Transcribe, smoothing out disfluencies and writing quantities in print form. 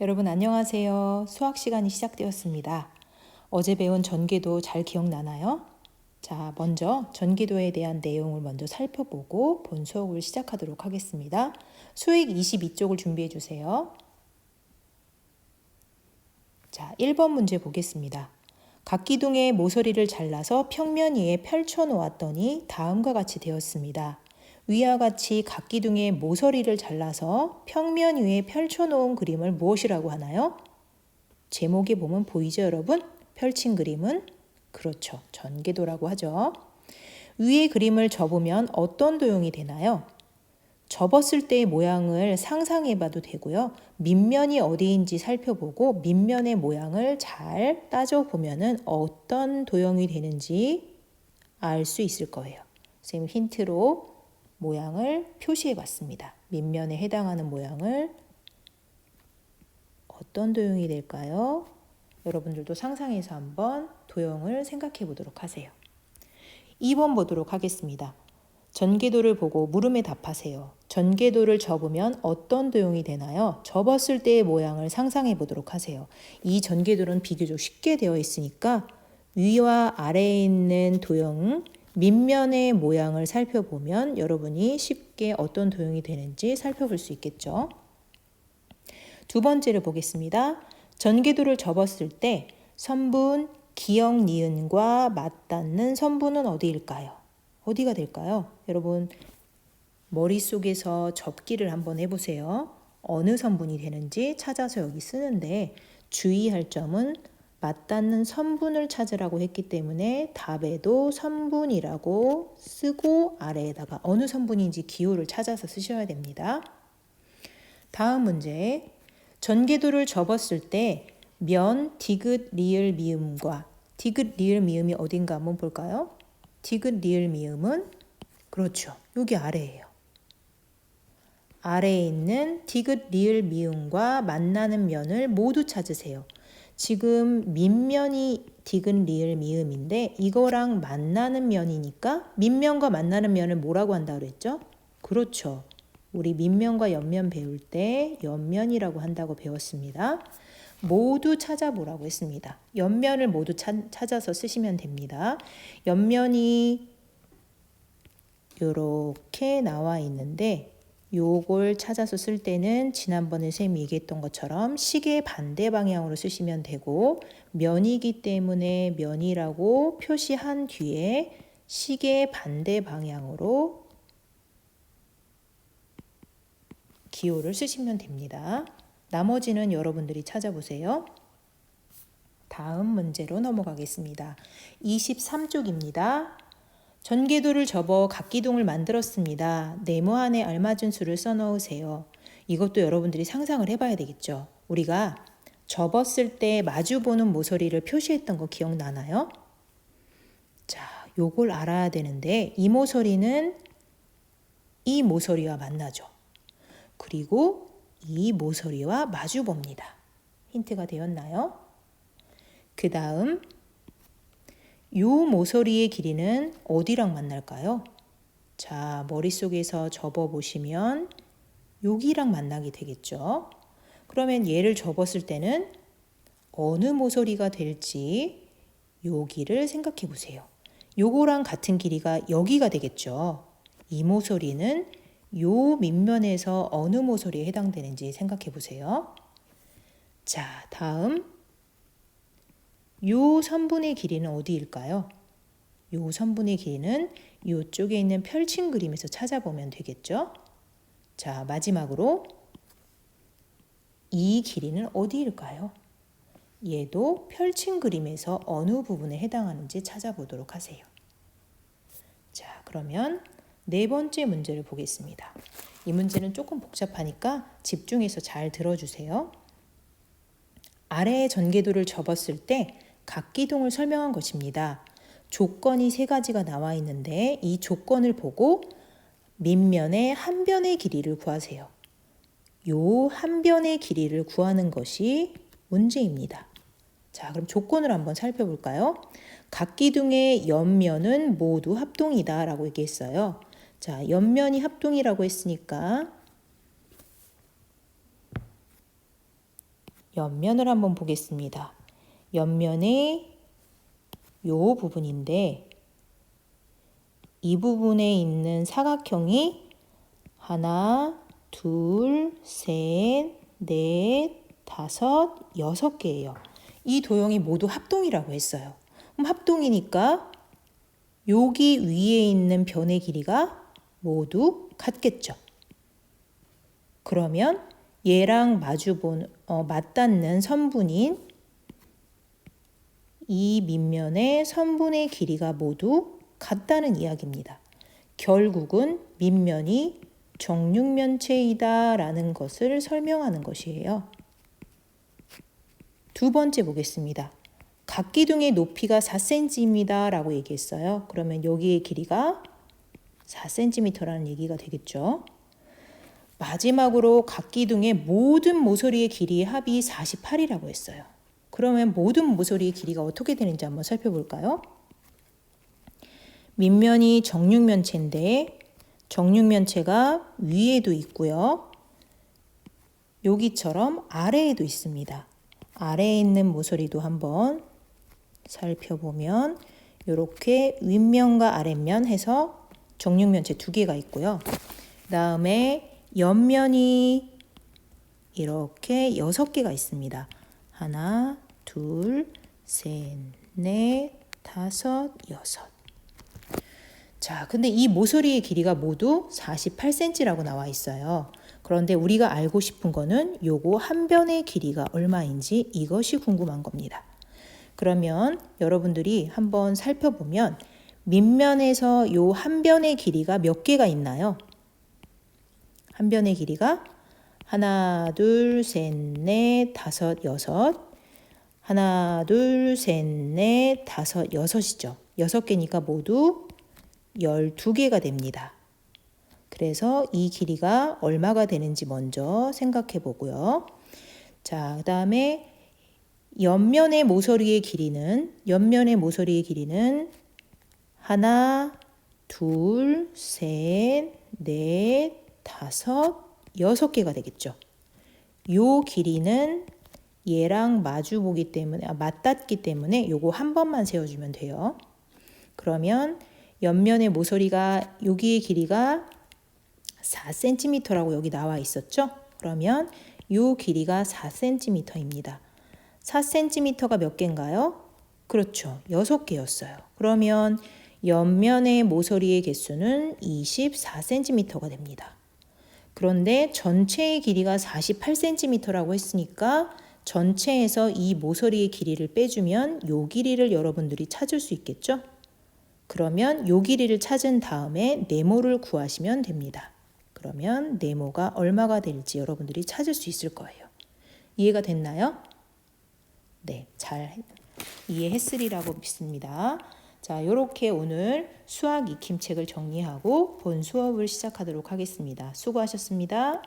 여러분 안녕하세요. 수학 시간이 시작되었습니다. 어제 배운 전개도 잘 기억나나요? 자, 먼저 전개도에 대한 내용을 먼저 살펴보고 본 수업을 시작하도록 하겠습니다. 수익 22쪽을 준비해 주세요. 자, 1번 문제 보겠습니다. 각기둥의 모서리를 잘라서 평면 위에 펼쳐 놓았더니 다음과 같이 되었습니다. 위와 같이 각기둥의 모서리를 잘라서 평면 위에 펼쳐 놓은 그림을 무엇이라고 하나요? 제목에 보면 보이죠, 여러분? 펼친 그림은 그렇죠. 전개도라고 하죠. 위의 그림을 접으면 어떤 도형이 되나요? 접었을 때의 모양을 상상해 봐도 되고요. 밑면이 어디인지 살펴보고 밑면의 모양을 잘 따져보면 어떤 도형이 되는지 알 수 있을 거예요. 선생님 힌트로 모양을 표시해 봤습니다. 밑면에 해당하는 모양을 어떤 도형이 될까요? 여러분들도 상상해서 한번 도형을 생각해 보도록 하세요. 2번 보도록 하겠습니다. 전개도를 보고 물음에 답하세요. 전개도를 접으면 어떤 도형이 되나요? 접었을 때의 모양을 상상해 보도록 하세요. 이 전개도는 비교적 쉽게 되어 있으니까 위와 아래에 있는 도형, 밑면의 모양을 살펴보면 여러분이 쉽게 어떤 도형이 되는지 살펴볼 수 있겠죠. 두 번째를 보겠습니다. 전개도를 접었을 때 선분, 기역, 니은과 맞닿는 선분은 어디일까요? 어디가 될까요? 여러분 머릿속에서 접기를 한번 해보세요. 어느 선분이 되는지 찾아서 여기 쓰는데 주의할 점은 맞닿는 선분을 찾으라고 했기 때문에 답에도 선분이라고 쓰고 아래에다가 어느 선분인지 기호를 찾아서 쓰셔야 됩니다. 다음 문제. 전개도를 접었을 때 면, 디귿, 리을, 미음과 디귿, 리을, 미음이 어딘가 한번 볼까요? 디귿, 리을, 미음은 그렇죠. 여기 아래예요. 아래에 있는 디귿, 리을, 미음과 만나는 면을 모두 찾으세요. 지금 밑면이 디귿, 리을, 미음인데 이거랑 만나는 면이니까 밑면과 만나는 면을 뭐라고 한다고 그랬죠? 그렇죠. 우리 밑면과 옆면 배울 때 옆면이라고 한다고 배웠습니다. 모두 찾아보라고 했습니다. 옆면을 모두 찾아서 쓰시면 됩니다. 옆면이 이렇게 나와 있는데 요걸 찾아서 쓸 때는 지난번에 선생님이 얘기했던 것처럼 시계 반대 방향으로 쓰시면 되고 면이기 때문에 면이라고 표시한 뒤에 시계 반대 방향으로 기호를 쓰시면 됩니다. 나머지는 여러분들이 찾아보세요. 다음 문제로 넘어가겠습니다. 23쪽입니다. 전개도를 접어 각기둥을 만들었습니다. 네모안에 알맞은 수를 써넣으세요. 이것도 여러분들이 상상을 해봐야 되겠죠. 우리가 접었을 때 마주보는 모서리를 표시했던 거 기억나나요? 자, 요걸 알아야 되는데 이 모서리는 이 모서리와 만나죠. 그리고 이 모서리와 마주 봅니다. 힌트가 되었나요? 그 다음 요 모서리의 길이는 어디랑 만날까요? 자, 머릿속에서 접어보시면 여기랑 만나게 되겠죠. 그러면 얘를 접었을 때는 어느 모서리가 될지 여기를 생각해 보세요. 요거랑 같은 길이가 여기가 되겠죠. 이 모서리는 요 밑면에서 어느 모서리에 해당되는지 생각해 보세요. 자, 다음 요 선분의 길이는 어디일까요? 요 선분의 길이는 요쪽에 있는 펼친 그림에서 찾아보면 되겠죠? 자, 마지막으로 이 길이는 어디일까요? 얘도 펼친 그림에서 어느 부분에 해당하는지 찾아보도록 하세요. 자, 그러면 네 번째 문제를 보겠습니다. 이 문제는 조금 복잡하니까 집중해서 잘 들어주세요. 아래의 전개도를 접었을 때 각기둥을 설명한 것입니다. 조건이 세 가지가 나와 있는데 이 조건을 보고 밑면의 한 변의 길이를 구하세요. 요 한 변의 길이를 구하는 것이 문제입니다. 자, 그럼 조건을 한번 살펴볼까요? 각기둥의 옆면은 모두 합동이다 라고 얘기했어요. 자, 옆면이 합동이라고 했으니까 옆면을 한번 보겠습니다. 옆면의 요 부분인데 이 부분에 있는 사각형이 하나, 둘, 셋, 넷, 다섯, 6개예요. 이 도형이 모두 합동이라고 했어요. 그럼 합동이니까 여기 위에 있는 변의 길이가 모두 같겠죠. 그러면 얘랑 맞닿는 선분인 이 밑면의 선분의 길이가 모두 같다는 이야기입니다. 결국은 밑면이 정육면체이다 라는 것을 설명하는 것이에요. 두 번째 보겠습니다. 각기둥의 높이가 4cm입니다 라고 얘기했어요. 그러면 여기의 길이가 4cm라는 얘기가 되겠죠. 마지막으로 각기둥의 모든 모서리의 길이의 합이 48이라고 했어요. 그러면 모든 모서리의 길이가 어떻게 되는지 한번 살펴볼까요? 밑면이 정육면체인데 정육면체가 위에도 있고요. 여기처럼 아래에도 있습니다. 아래에 있는 모서리도 한번 살펴보면 이렇게 윗면과 아랫면 해서 정육면체 2개가 있고요. 그 다음에 옆면이 이렇게 6개가 있습니다. 하나, 둘, 셋, 넷, 다섯, 6. 자, 근데 이 모서리의 길이가 모두 48cm라고 나와 있어요. 그런데 우리가 알고 싶은 거는 요거 한 변의 길이가 얼마인지 이것이 궁금한 겁니다. 그러면 여러분들이 한번 살펴보면 밑면에서 요 한 변의 길이가 몇 개가 있나요? 한 변의 길이가 하나, 둘, 셋, 넷, 다섯, 6. 하나, 둘, 셋, 넷, 다섯, 6이죠. 6개니까 모두 12개가 됩니다. 그래서 이 길이가 얼마가 되는지 먼저 생각해 보고요. 자, 그 다음에 옆면의 모서리의 길이는 하나, 둘, 셋, 넷, 다섯, 6개가 되겠죠. 요 길이는 얘랑 맞닿기 때문에 요거 한 번만 세워주면 돼요. 그러면 옆면의 모서리가 여기의 길이가 4cm라고 여기 나와 있었죠? 그러면 요 길이가 4cm입니다. 4cm가 몇 개인가요? 그렇죠. 6개였어요. 그러면 옆면의 모서리의 개수는 24cm가 됩니다. 그런데 전체의 길이가 48cm라고 했으니까 전체에서 이 모서리의 길이를 빼주면 요 길이를 여러분들이 찾을 수 있겠죠? 그러면 요 길이를 찾은 다음에 네모를 구하시면 됩니다. 그러면 네모가 얼마가 될지 여러분들이 찾을 수 있을 거예요. 이해가 됐나요? 네, 잘 이해했으리라고 믿습니다. 자, 이렇게 오늘 수학 익힘책을 정리하고 본 수업을 시작하도록 하겠습니다. 수고하셨습니다.